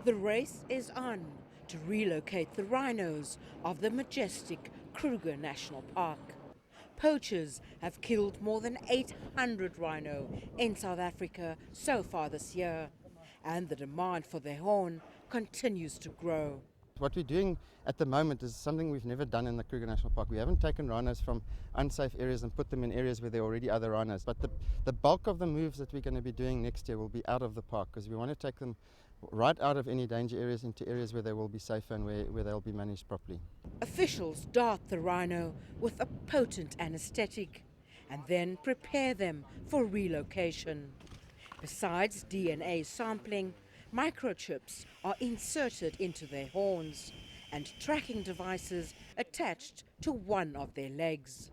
The race is on to relocate the rhinos of the majestic Kruger National Park. Poachers have killed more than 800 rhino in South Africa so far this year, and the demand for their horn continues to grow. What we're doing at the moment is something we've never done in the Kruger National Park. We haven't taken rhinos from unsafe areas and put them in areas where there are already other rhinos. But the bulk of the moves that we're going to be doing next year will be out of the park, because we want to take them right out of any danger areas into areas where they will be safer and where they'll be managed properly. Officials dart the rhino with a potent anesthetic and then prepare them for relocation. Besides DNA sampling, microchips are inserted into their horns and tracking devices attached to one of their legs.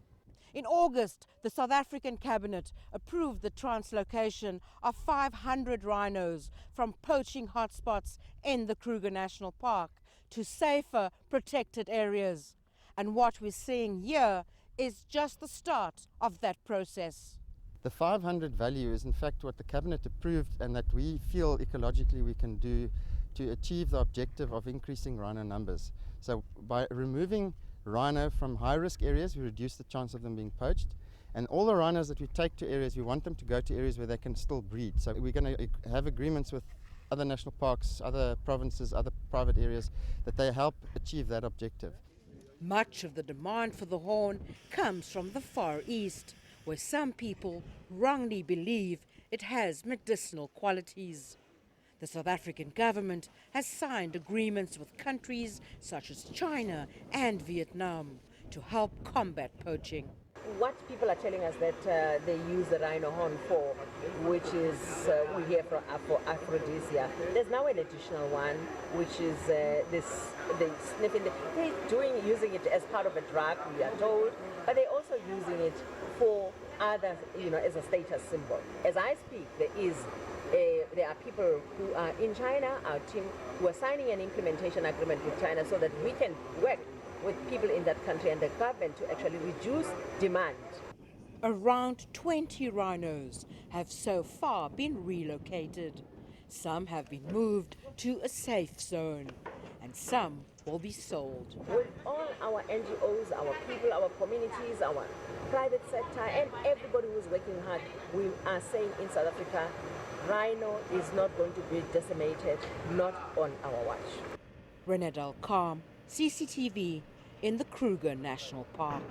In August, the South African Cabinet approved the translocation of 500 rhinos from poaching hotspots in the Kruger National Park to safer, protected areas. And what we're seeing here is just the start of that process. The 500 value is in fact what the Cabinet approved and that we feel ecologically we can do to achieve the objective of increasing rhino numbers. So by removing rhino from high-risk areas, we reduce the chance of them being poached. And all the rhinos that we take to areas, we want them to go to areas where they can still breed. So we're going to have agreements with other national parks, other provinces, other private areas, that they help achieve that objective. Much of the demand for the horn comes from the Far East, where some people wrongly believe it has medicinal qualities. The South African government has signed agreements with countries such as China and Vietnam to help combat poaching. What people are telling us that they use the rhino horn for, which is, we hear for aphrodisia. There's now an additional one, which is the sniffing. They're using it as part of a drug, we are told, but they're also using it for other, as a status symbol. As I speak, there are people who are in China, our team, who are signing an implementation agreement with China so that we can work with people in that country and the government to actually reduce demand. Around 20 rhinos have so far been relocated. Some have been moved to a safe zone, and some will be sold. With all our NGOs, our people, our communities, our private sector, and everybody who's working hard, we are saying in South Africa, rhino is not going to be decimated, not on our watch. Rene Del Carme, CCTV in the Kruger National Park.